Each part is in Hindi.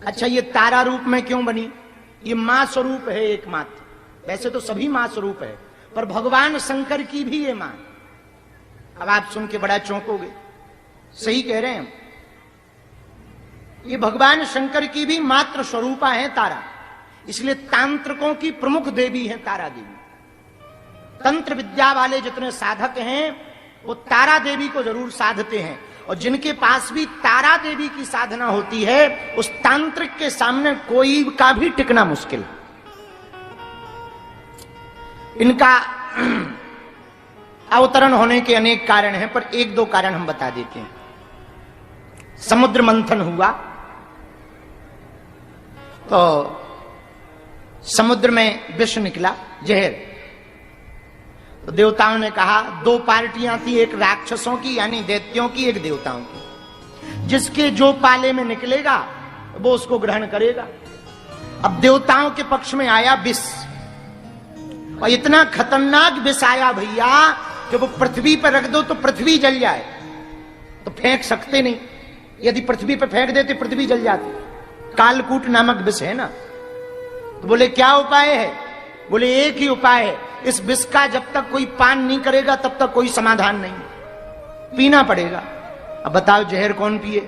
अच्छा, ये तारा रूप में क्यों बनी? ये मां स्वरूप है एकमात्र। वैसे तो सभी मां स्वरूप है, पर भगवान शंकर की भी ये मां। अब आप सुन के बड़ा चौंकोगे, सही कह रहे हैं। ये भगवान शंकर की भी मात्र स्वरूपा है तारा, इसलिए तांत्रिकों की प्रमुख देवी है तारा देवी। तंत्र विद्या वाले जितने साधक हैं वो तारा देवी को जरूर साधते हैं, और जिनके पास भी तारा देवी की साधना होती है उस तांत्रिक के सामने कोई का भी टिकना मुश्किल है। इनका अवतरण होने के अनेक कारण हैं, पर एक दो कारण हम बता देते हैं। समुद्र मंथन हुआ तो समुद्र में विष निकला, जहर। तो देवताओं ने कहा, दो पार्टियां थी, एक राक्षसों की यानी दैत्यों की, एक देवताओं की। जिसके जो पाले में निकलेगा वो उसको ग्रहण करेगा। अब देवताओं के पक्ष में आया विष, और इतना खतरनाक विष आया भैया कि वो पृथ्वी पर रख दो तो पृथ्वी जल जाए। तो फेंक सकते नहीं, यदि पृथ्वी पर फेंक देते पृथ्वी जल जाती। कालकूट नामक विष है ना। तो बोले क्या उपाय है? बोले एक ही उपाय है, इस विष का जब तक कोई पान नहीं करेगा तब तक कोई समाधान नहीं, पीना पड़ेगा। अब बताओ जहर कौन पिए?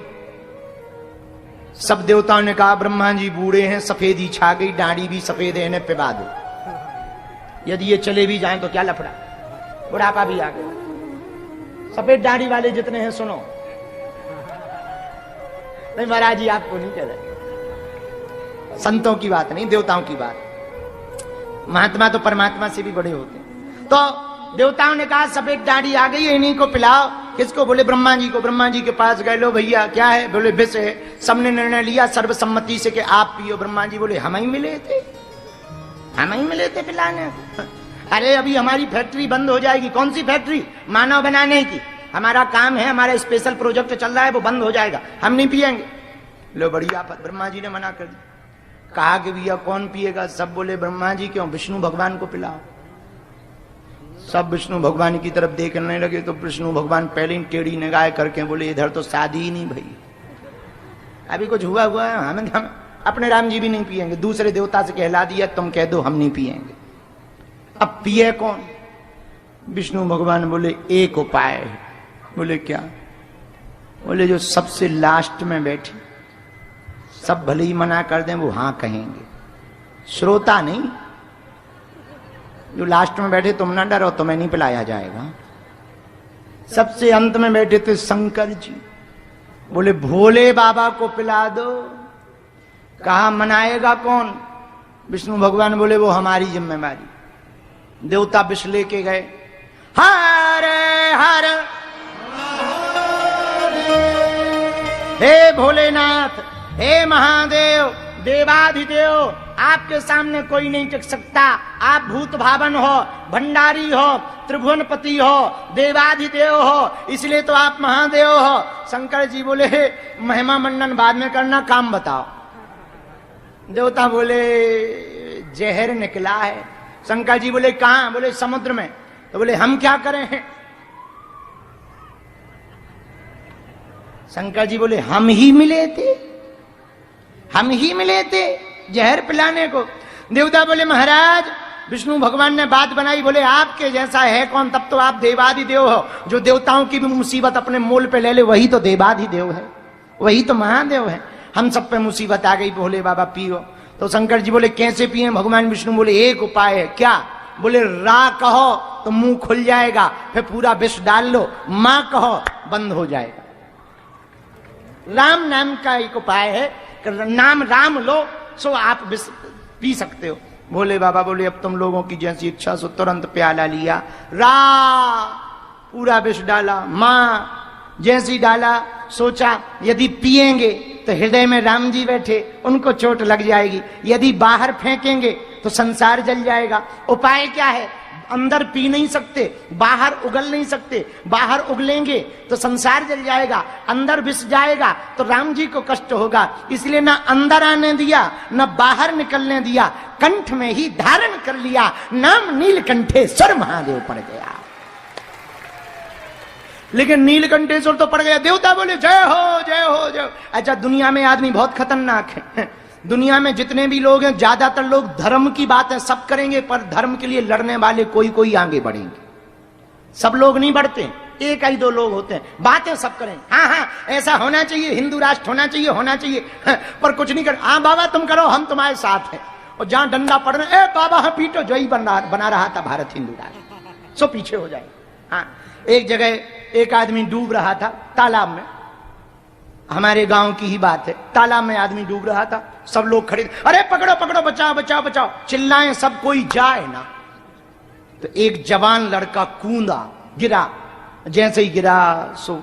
सब देवताओं ने कहा, ब्रह्मा जी बूढ़े हैं, सफेदी छा गई, दाढ़ी भी सफेद है, इन्हें पिला दो। यदि ये चले भी जाएं तो क्या लफड़ा, बुढ़ापा भी आ गया। सफेद दाढ़ी वाले जितने हैं सुनो, नहीं महाराज जी आपको नहीं कह रहे, संतों की बात नहीं, देवताओं की बात। महात्मा तो परमात्मा से भी बड़े होते हैं। तो देवताओं ने कहा सफेद दाढ़ी आ गई है, इन्हीं को पिलाओ। किसको? बोले ब्रह्मा जी को। ब्रह्मा जी के पास गए, लो भैया क्या है? बोले विष है। सबने निर्णय लिया सर्वसम्मति से कि आप पियो। ब्रह्मा जी बोले हम ही मिले थे, हम ही मिले थे पिलाने। अरे अभी हमारी फैक्ट्री बंद हो जाएगी। कौन सी फैक्ट्री? मानव बनाने की। हमारा काम है, हमारा स्पेशल प्रोजेक्ट चल रहा है, वो बंद हो जाएगा, हम नहीं पिएंगे। लो बढ़िया, ब्रह्मा जी ने मना कर दिया। कहा कि भैया कौन पिएगा? सब बोले ब्रह्मा जी। क्यों? विष्णु भगवान को पिलाओ। सब विष्णु भगवान की तरफ देखने लगे तो विष्णु भगवान पहले ही टेढ़ी निगाह करके बोले इधर तो शादी ही नहीं भई, अभी कुछ हुआ है, हम अपने राम जी भी नहीं पिएंगे। दूसरे देवता से कहला दिया, तुम कह दो हम नहीं पिएंगे। अब पिए कौन? विष्णु भगवान बोले एक उपाय है। बोले क्या? बोले जो सबसे लास्ट में बैठे, सब भले ही मना कर दें वो हाँ कहेंगे, श्रोता नहीं। जो लास्ट में बैठे तुम ना डरो, तुम्हें नहीं पिलाया जाएगा। सबसे अंत में बैठे थे शंकर जी। बोले भोले बाबा को पिला दो। कहा मनाएगा कौन? विष्णु भगवान बोले वो हमारी जिम्मेवारी। देवता विष लेके गए। हरे हर हे भोलेनाथ, हे महादेव, देवाधिदेव, आपके सामने कोई नहीं टिक सकता। आप भूत भावन हो, भंडारी हो, त्रिभुवनपति हो, देवाधिदेव हो, इसलिए तो आप महादेव हो। शंकर जी बोले महिमा मंडन बाद में करना, काम बताओ। देवता बोले जहर निकला है। शंकर जी बोले कहां? बोले समुद्र में। तो बोले हम क्या करें? शंकर जी बोले हम ही मिले थे, हम ही मिले थे जहर पिलाने को। देवता बोले महाराज विष्णु भगवान ने बात बनाई, बोले आपके जैसा है कौन? तब तो आप देवाधिदेव हो। जो देवताओं की भी मुसीबत अपने मोल पे ले ले वही तो देवाधिदेव है, वही तो महादेव है। हम सब पे मुसीबत आ गई, भोले बाबा पियो। तो शंकर जी बोले कैसे पिए? भगवान विष्णु बोले एक उपाय है। क्या? बोले रा कहो तो मुंह खुल जाएगा, फिर पूरा विष डाल लो, मां कहो बंद हो जाएगा। राम नाम का एक उपाय है, नाम राम लो सो आप पी सकते हो। भोले बाबा बोले अब तुम लोगों की जैसी इच्छा, सो तुरंत प्याला लिया, रा पूरा विष डाला, मां जैसी डाला। सोचा यदि पिएंगे तो हृदय में राम जी बैठे, उनको चोट लग जाएगी, यदि बाहर फेंकेंगे तो संसार जल जाएगा। उपाय क्या है? अंदर पी नहीं सकते, बाहर उगल नहीं सकते। बाहर उगलेंगे तो संसार जल जाएगा, अंदर विष जाएगा तो राम जी को कष्ट होगा। इसलिए ना अंदर आने दिया, ना बाहर निकलने दिया, कंठ में ही धारण कर लिया। नाम नीलकंठेश्वर महादेव पड़ गया। लेकिन नीलकंठेश्वर तो पड़ गया। देवता बोले जय हो जय हो जय हो। अच्छा, दुनिया में आदमी बहुत खतरनाक है। दुनिया में जितने भी लोग हैं, ज्यादातर लोग धर्म की बातें सब करेंगे, पर धर्म के लिए लड़ने वाले कोई कोई आगे बढ़ेंगे। सब लोग नहीं बढ़ते, एक ही दो लोग होते हैं, बातें सब करें, हाँ हाँ ऐसा होना चाहिए, हिंदू राष्ट्र होना चाहिए, पर कुछ नहीं कर। हाँ बाबा तुम करो, हम तुम्हारे साथ हैं। और जहां डंडा पड़ रहा है, बाबा हाँ पीटो, जो ही बना रहा था भारत हिंदू राष्ट्र, सो पीछे हो जाए। हाँ, एक जगह एक आदमी डूब रहा था तालाब में, हमारे गांव की ही बात है। तालाब में आदमी डूब रहा था, सब लोग खड़े, अरे पकड़ो पकड़ो, बचाओ बचाओ बचाओ, चिल्लाएं, सब कोई जाए ना। तो एक जवान लड़का कूदा, गिरा, जैसे ही गिरा सो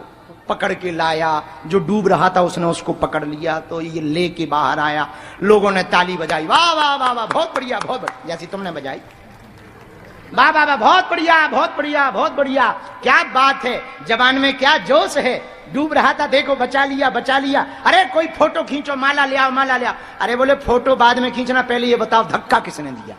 पकड़ के लाया, जो डूब रहा था उसने उसको पकड़ लिया, तो ये लेके बाहर आया। लोगों ने ताली बजाई, वाह वाह वाह वाह, बहुत बढ़िया बहुत बढ़िया, जैसी तुमने बजाई, वाह वाह वाह, बहुत बढ़िया बहुत बढ़िया बहुत बढ़िया, क्या बात है, जवान में क्या जोश है, डूब रहा था, देखो बचा लिया बचा लिया। अरे कोई फोटो खींचो, माला ले आओ माला ले आओ। अरे बोले फोटो बाद में खींचना, पहले ये बताओ धक्का किसने दिया।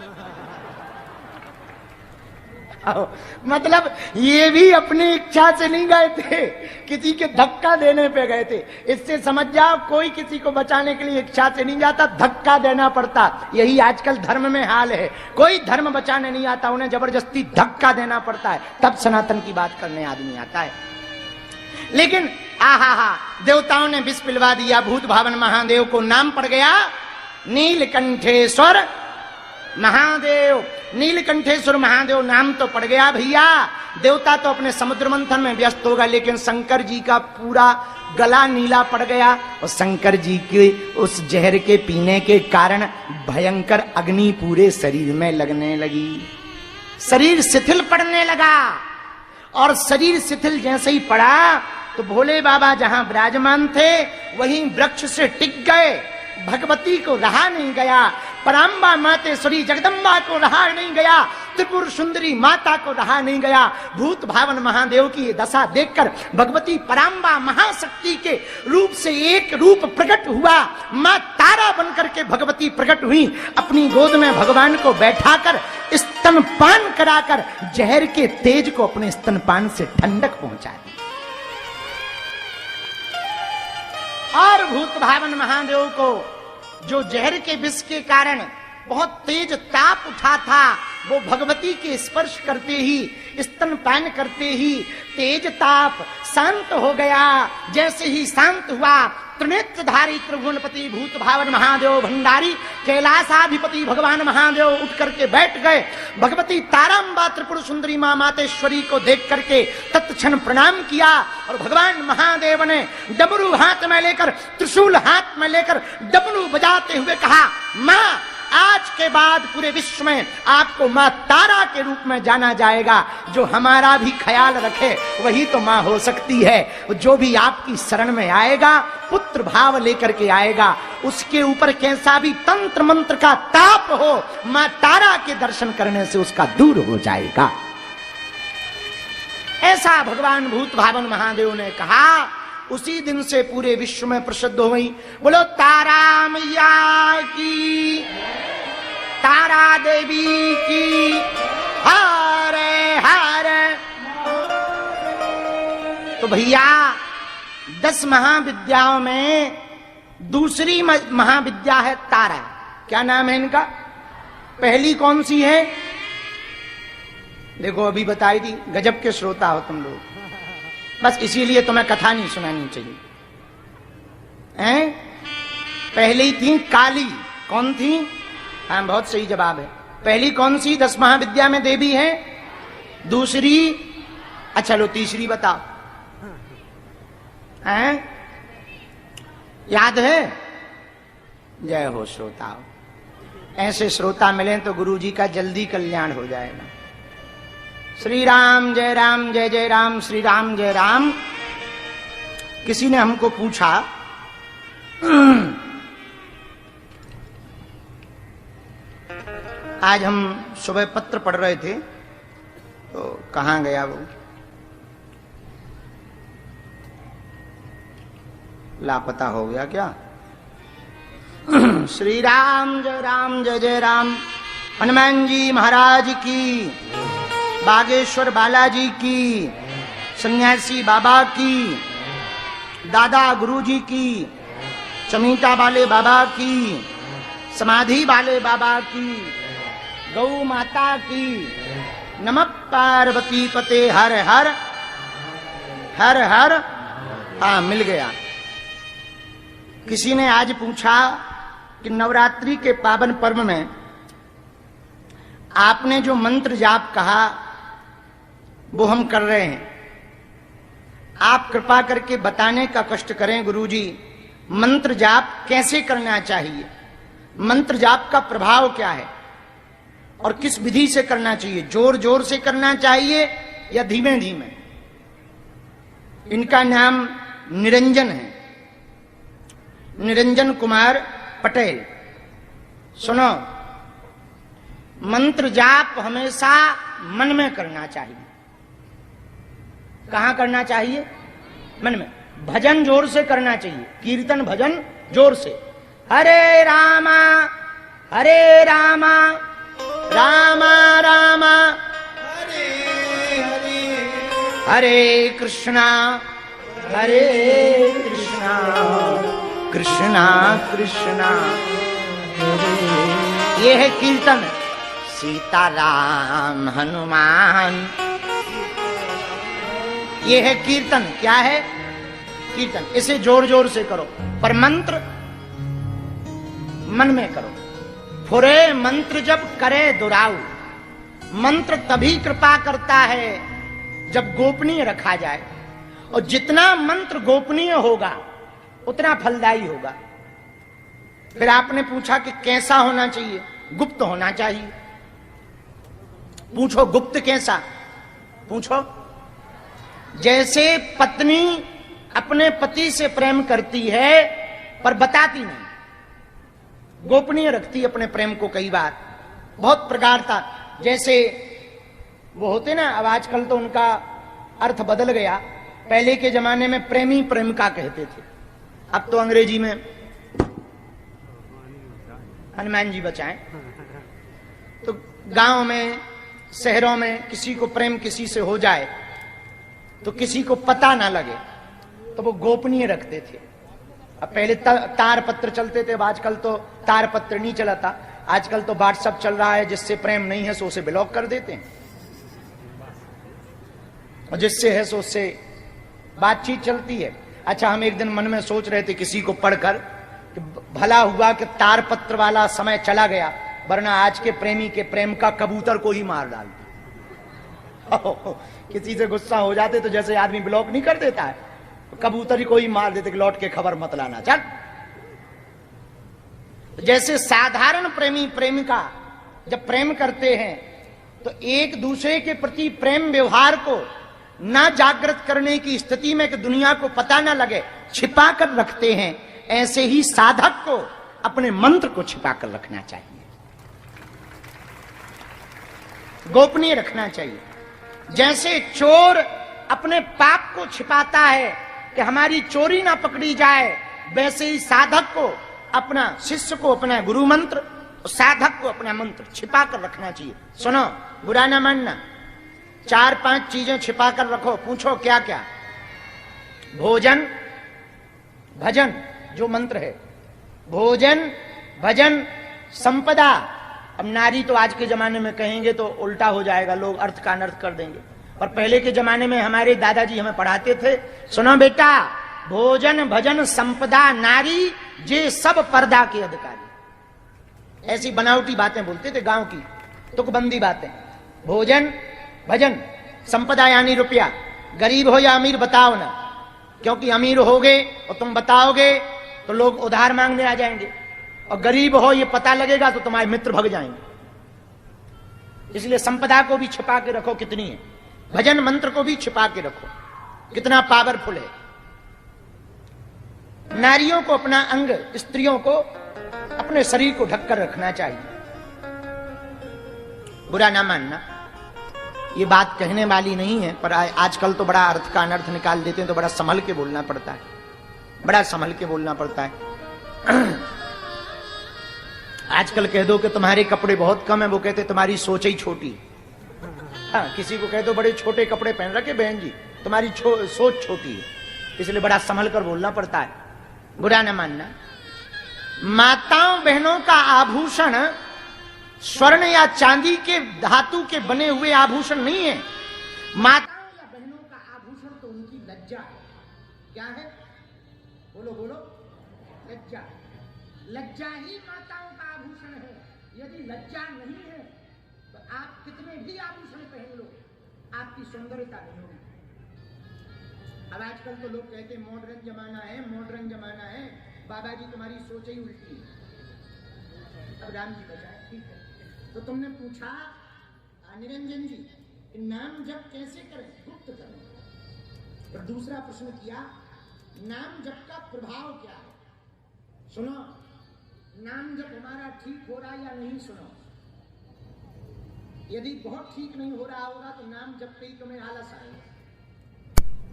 मतलब ये भी अपनी इच्छा से नहीं गए थे, किसी के धक्का देने पे गए थे। इससे समझ जाओ, कोई किसी को बचाने के लिए इच्छा से नहीं जाता, धक्का देना पड़ता। यही आजकल धर्म में हाल है, कोई धर्म बचाने नहीं आता, उन्हें जबरदस्ती धक्का देना पड़ता है, तब सनातन की बात करने आदमी आता है। लेकिन आहा, देवताओं ने विष पिलवा दिया, भूत भावन महादेव को नाम पड़ गया नीलकंठेश्वर महादेव। नीलकंठेश्वर महादेव नाम तो पड़ गया भैया। देवता तो अपने समुद्र मंथन में व्यस्त होगा, लेकिन शंकर जी का पूरा गला नीला पड़ गया, और शंकर जी के उस जहर के पीने के कारण भयंकर अग्नि पूरे शरीर में लगने लगी, शरीर शिथिल पड़ने लगा। और शरीर शिथिल जैसे ही पड़ा तो भोले बाबा जहां विराजमान थे वहीं वृक्ष से टिक गए। भगवती को रहा नहीं गया, पराम्बा मातेश्वरी जगदम्बा को रहा नहीं गया, त्रिपुर सुंदरी माता को रहा नहीं गया। भूत भावन महादेव की दशा देखकर भगवती पराम्बा महाशक्ति के रूप से एक रूप प्रकट हुआ, मां तारा बनकर के भगवती प्रकट हुई। अपनी गोद में भगवान को बैठाकर स्तनपान कराकर जहर के तेज को अपने स्तनपान से ठंडक पहुंचा दी। और भूत भावन महादेव को जो जहर के विष के कारण बहुत तेज ताप उठा था, वो भगवती के स्पर्श करते ही, स्तनपान करते ही तेज ताप शांत हो गया। जैसे ही शांत हुआ, त्रिनेत्रधारी त्रिभुवनपति भूत भावन महादेव भंडारी कैलाशाधिपति भगवान महादेव उठ करके बैठ गए। भगवती तारांबा त्रिपुर सुंदरी मां मातेश्वरी को देख करके तत्क्षण प्रणाम किया, और भगवान महादेव ने डमरू हाथ में लेकर, त्रिशूल हाथ में लेकर डमरू बजाते हुए कहा, मां आज के बाद पूरे विश्व में आपको मां तारा के रूप में जाना जाएगा। जो हमारा भी ख्याल रखे वही तो मां हो सकती है। जो भी आपकी शरण में आएगा, पुत्र भाव लेकर के आएगा, उसके ऊपर कैसा भी तंत्र मंत्र का ताप हो, मां तारा के दर्शन करने से उसका दूर हो जाएगा। ऐसा भगवान भूत भावन महादेव ने कहा। उसी दिन से पूरे विश्व में प्रसिद्ध हो गई। बोलो तारा मैया की, तारा देवी की, हरे हरे। तो भैया 10 महाविद्याओं में दूसरी महाविद्या है तारा। क्या नाम है इनका? पहली कौन सी है? देखो अभी बताई थी, गजब के श्रोता हो तुम लोग, बस इसीलिए तुम्हें कथा नहीं सुनानी चाहिए। हैं? पहली थी काली। कौन थी? हाँ बहुत सही जवाब है। पहली कौन सी 10 महाविद्या में देवी है? दूसरी? अच्छा लो तीसरी बताओ। हैं? याद है? जय हो श्रोताओ, ऐसे श्रोता मिले तो गुरु जी का जल्दी कल्याण हो जाएगा। श्री राम जय राम, जय जय राम, श्री राम जय राम। किसी ने हमको पूछा, आज हम सुबह पत्र पढ़ रहे थे तो कहां गया वो, लापता हो गया क्या? श्री राम जय जय राम। हनुमान जी महाराज की, बागेश्वर बालाजी की, सन्यासी बाबा की, दादा गुरुजी की, चमीटा वाले बाबा की, समाधि वाले बाबा की, गौ माता की। नमः पार्वती पते हर हर हर हर। हाँ, मिल गया। किसी ने आज पूछा कि नवरात्रि के पावन पर्व में आपने जो मंत्र जाप कहा वो हम कर रहे हैं, आप कृपा करके बताने का कष्ट करें गुरुजी, मंत्र जाप कैसे करना चाहिए, मंत्र जाप का प्रभाव क्या है और किस विधि से करना चाहिए, जोर जोर से करना चाहिए या धीमे धीमे। इनका नाम निरंजन है, निरंजन कुमार पटेल। सुनो, मंत्र जाप हमेशा मन में करना चाहिए। कहां करना चाहिए? मन में। भजन जोर से करना चाहिए, कीर्तन भजन जोर से। हरे रामा रामा रामा हरे हरे, हरे कृष्णा कृष्णा कृष्णा हरे। ये है कीर्तन। सीताराम हनुमान, ये है कीर्तन। क्या है? कीर्तन। इसे जोर जोर से करो, पर मंत्र मन में करो। फुरे मंत्र जब करे दुराऊ, मंत्र तभी कृपा करता है जब गोपनीय रखा जाए, और जितना मंत्र गोपनीय होगा उतना फलदायी होगा। फिर आपने पूछा कि कैसा होना चाहिए? गुप्त होना चाहिए। पूछो गुप्त कैसा? पूछो। जैसे पत्नी अपने पति से प्रेम करती है पर बताती नहीं, गोपनीय रखती अपने प्रेम को। कई बार बहुत प्रकार था, जैसे वो होते ना, अब आजकल तो उनका अर्थ बदल गया। पहले के जमाने में प्रेमी प्रेमिका कहते थे, अब तो अंग्रेजी में हनुमान जी बचाएं। तो गांव में, शहरों में किसी को प्रेम किसी से हो जाए तो किसी को पता ना लगे तो वो गोपनीय रखते थे। अब पहले तार पत्र चलते थे, अब आजकल तो तार पत्र नहीं चलाता, आजकल तो व्हाट्सएप चल रहा है। जिससे प्रेम नहीं है सो उसे ब्लॉक कर देते हैं, और जिससे है सो उससे बातचीत चलती है। अच्छा, हम एक दिन मन में सोच रहे थे किसी को पढ़कर कि भला हुआ कि तार पत्र वाला समय चला गया, वरना आज के प्रेमी के प्रेम का कबूतर को ही मार डालते। किसी से गुस्सा हो जाते तो जैसे आदमी ब्लॉक नहीं कर देता है, कबूतर ही को ही मार देते कि लौट के खबर मत लाना। चल, जैसे साधारण प्रेमी प्रेमिका जब प्रेम करते हैं तो एक दूसरे के प्रति प्रेम व्यवहार को ना जागृत करने की स्थिति में कि दुनिया को पता ना लगे, छिपा कर रखते हैं। ऐसे ही साधक को अपने मंत्र को छिपा कर रखना चाहिए, गोपनीय रखना चाहिए। जैसे चोर अपने पाप को छिपाता है कि हमारी चोरी ना पकड़ी जाए, वैसे ही साधक को, अपना शिष्य को अपना गुरु मंत्र, साधक को अपना मंत्र छिपा कर रखना चाहिए। सुनो, बुरा ना मानना, 4-5 चीजें छिपा कर रखो। पूछो क्या क्या? भोजन भजन, जो मंत्र है, भोजन भजन संपदा। अब नारी तो आज के जमाने में कहेंगे तो उल्टा हो जाएगा, लोग अर्थ का अनर्थ कर देंगे, पर पहले के जमाने में हमारे दादाजी हमें पढ़ाते थे। सुनो बेटा, भोजन भजन संपदा नारी जे सब पर्दा के अधिकारी। ऐसी बनावटी बातें बोलते थे, गांव की तुकबंदी बातें। भोजन भजन संपदा यानी रुपया। गरीब हो या अमीर बताओ ना, क्योंकि अमीर होगे और तुम बताओगे तो लोग उधार मांगने आ जाएंगे, और गरीब हो ये पता लगेगा तो तुम्हारे मित्र भग जाएंगे। इसलिए संपदा को भी छिपा के रखो कितनी है, भजन मंत्र को भी छिपा के रखो कितना पावरफुल है। नारियों को अपना अंग, स्त्रियों को अपने शरीर को ढककर रखना चाहिए। बुरा ना मानना, ये बात कहने वाली नहीं है, पर आजकल तो बड़ा अर्थ का अनर्थ निकाल देते हैं, तो बड़ा संभल के बोलना पड़ता है, बड़ा संभल के बोलना पड़ता है। आजकल कह दो कि तुम्हारे कपड़े बहुत कम है, वो कहते तुम्हारी सोच ही छोटी। हाँ, किसी को कह दो बड़े छोटे कपड़े पहन रखे बहन जी, तुम्हारी सोच छोटी है, इसलिए बड़ा संभल कर बोलना पड़ता है, बुरा न मानना। माताओं बहनों का आभूषण स्वर्ण या चांदी के धातु के बने हुए आभूषण नहीं है। माताओं या बहनों का आभूषण तो उनकी लज्जा है। क्या है? बोलो बोलो, लज्जा। लज्जा ही माताओं का आभूषण है। यदि लज्जा नहीं है तो आप कितने भी आभूषण पहन लो, आपकी सौंदर्यता नहीं होगी। अब आजकल तो लोग कहते हैं मॉडर्न जमाना है, मॉडर्न जमाना है। बाबा जी तुम्हारी सोच ही उल्टी है। अब राम जी बचाए, ठीक है। तो तुमने पूछा निरंजन जी कि नाम जप कैसे करें? गुप्त करें। और दूसरा प्रश्न किया, नाम जप का प्रभाव क्या है? सुनो, नाम जप हमारा ठीक हो रहा या नहीं? सुनो, यदि बहुत ठीक नहीं हो रहा होगा तो नाम जप पे ही तुम्हें आलस आएगा,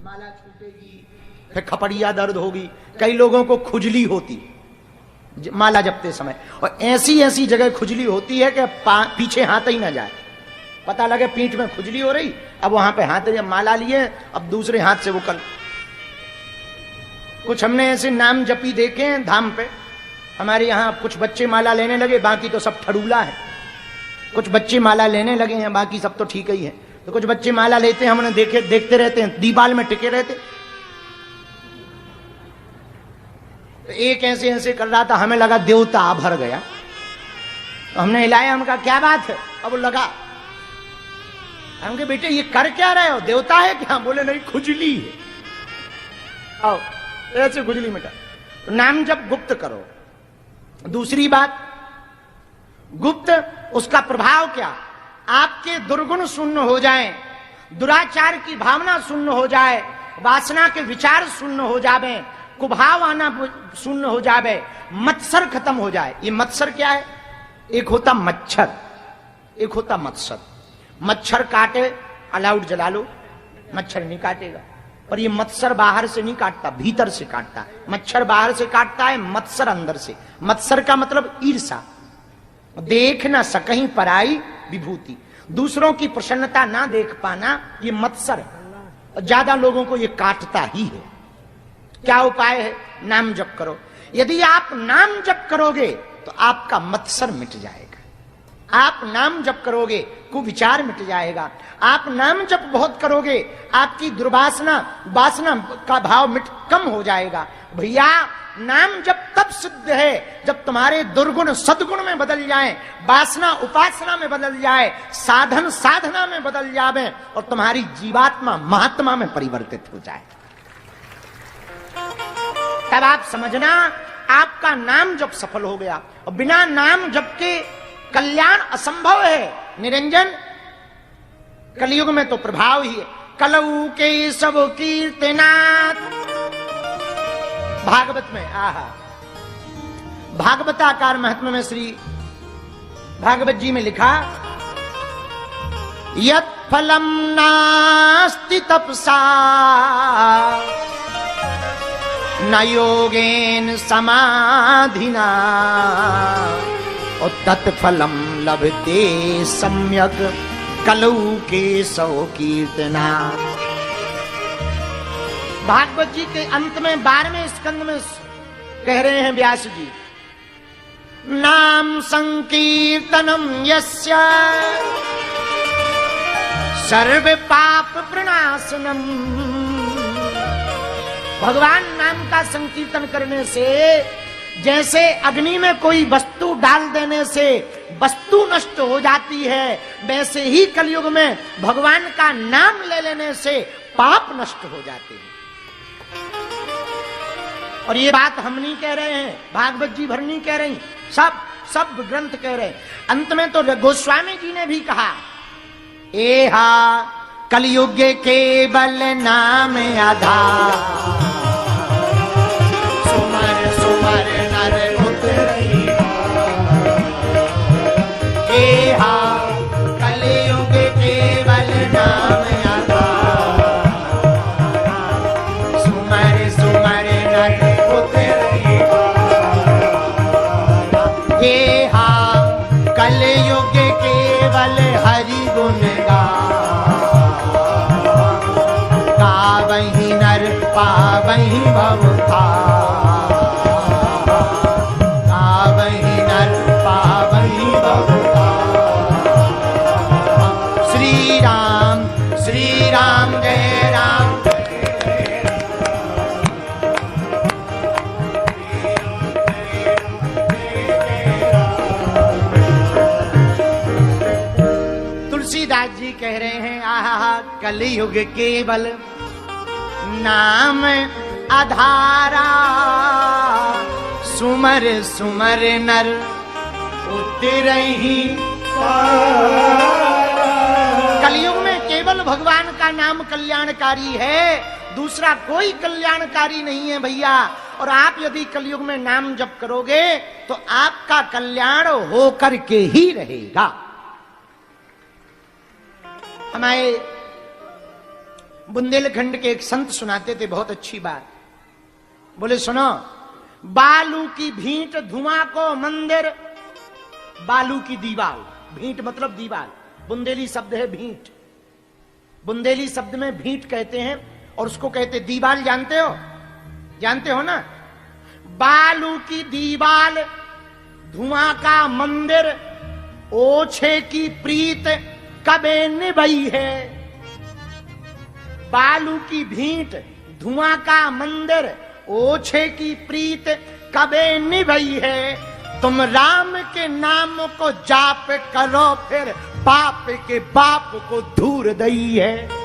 माला छूटेगी, फिर खपड़िया दर्द होगी। कई लोगों को खुजली होती माला जपते समय, और ऐसी ऐसी जगह खुजली होती है कि पीछे हाथ ही ना जाए, पता लगे पीठ में खुजली हो रही, अब वहां पे हाथ माला लिए, अब दूसरे हाथ से वो कर। कुछ हमने ऐसे नाम जपी देखे हैं धाम पे। हमारे यहाँ कुछ बच्चे माला लेने लगे, बाकी तो सब ठड़ूला है। कुछ बच्चे माला लेने लगे हैं, बाकी सब तो ठीक ही है। तो कुछ बच्चे माला लेते हैं, हमने देखते रहते हैं, दीवाल में टिके रहते। तो एक ऐसे ऐसे कर रहा था, हमें लगा देवता भर गया, तो हमने हिलाया, हम कहा क्या बात है? अब लगा, हम कहे बेटे ये कर क्या रहे हो, देवता है क्या? बोले नहीं, खुजली है। आओ ऐसे खुजली मिटा। तो नाम जब गुप्त करो। दूसरी बात, गुप्त उसका प्रभाव क्या? आपके दुर्गुण शून्य हो जाएं, दुराचार की भावना शून्य हो जाए, वासना के विचार शून्य हो जावे, कुभाव आना शून्य हो जावे, मत्सर खत्म हो जाए। ये मत्सर क्या है? एक होता मच्छर, एक होता मत्सर। मच्छर काटे, अलाउड जला लो, मच्छर नहीं काटेगा। पर ये मत्सर बाहर से नहीं काटता, भीतर से काटता। मच्छर बाहर से काटता है, मत्सर अंदर से। मत्सर का मतलब ईर्षा, देख ना सकहीं पराई विभूति, दूसरों की प्रसन्नता ना देख पाना, ये मत्सर है। और ज्यादा लोगों को ये काटता ही है। क्या उपाय है? नाम जप करो। यदि आप नाम जप करोगे तो आपका मत्सर मिट जाएगा। आप नाम जप करोगे, कुविचार मिट जाएगा। आप नाम जप बहुत करोगे, आपकी दुर्वासना, वासना का भाव कम हो जाएगा। भैया नाम जप तब सिद्ध है जब तुम्हारे दुर्गुण सद्गुण में बदल जाएं, वासना उपासना में बदल जाए, साधन साधना में बदल जावे, और तुम्हारी जीवात्मा महात्मा में परिवर्तित हो जाए। तब आप समझना आपका नाम जप सफल हो गया। और बिना नाम जप के कल्याण असंभव है। निरंजन, कलयुग में तो प्रभाव ही है। कलऊ के सब कीर्तनाथ, भागवत में, आहा, भागवताकार महात्मा में श्री भागवत जी में लिखा, यत् फलम नास्ति तपसा न योगेन समाधिना और तत्फलम लभते सम्यक कलऊ के सौ कीर्तना। भागवत जी के अंत में 12वें स्कंद में कह रहे हैं व्यास जी, नाम संकीर्तनम यस्य सर्व पाप प्रणाशनम। भगवान नाम का संकीर्तन करने से जैसे अग्नि में कोई वस्तु डाल देने से वस्तु नष्ट हो जाती है, वैसे ही कलयुग में भगवान का नाम ले लेने से पाप नष्ट हो जाते हैं। और ये बात हम नहीं कह रहे हैं, भागवत जी भर नहीं कह रही, सब ग्रंथ कह रहे हैं। अंत में तो गोस्वामी जी ने भी कहा, एहा कलयुग केवल नाम आधार, सुमर सुमर नर उतरी। एहा कलयुग केवल नाम आधार, सुमर सुमर नर उतरी। एहा कलयुग केवल हरि गुण गा, अवतार, गावहि नर पावहि अवतार। श्री राम जय राम। तुलसीदास जी कह रहे हैं, आहा कलयुग केवल नाम आधारा, सुमर सुमर नर उतरहि पारा। कलयुग में केवल भगवान का नाम कल्याणकारी है, दूसरा कोई कल्याणकारी नहीं है भैया। और आप यदि कलयुग में नाम जप करोगे तो आपका कल्याण होकर के ही रहेगा। हमारे बुंदेलखंड के एक संत सुनाते थे बहुत अच्छी बात। बोले सुनो, बालू की भींट धुआं को मंदिर, बालू की दीवार, भींट मतलब दीवार, बुंदेली शब्द है भींट। बुंदेली शब्द में भींट कहते हैं और उसको कहते दीवार। जानते हो, जानते हो ना? बालू की दीवार, धुआं का मंदिर, ओछे की प्रीत कबे निभाई है। बालू की भींट, धुआं का मंदिर, ओछे की प्रीत कबे निभाई है। तुम राम के नाम को जाप करो, फिर बाप के बाप को दूर दई है।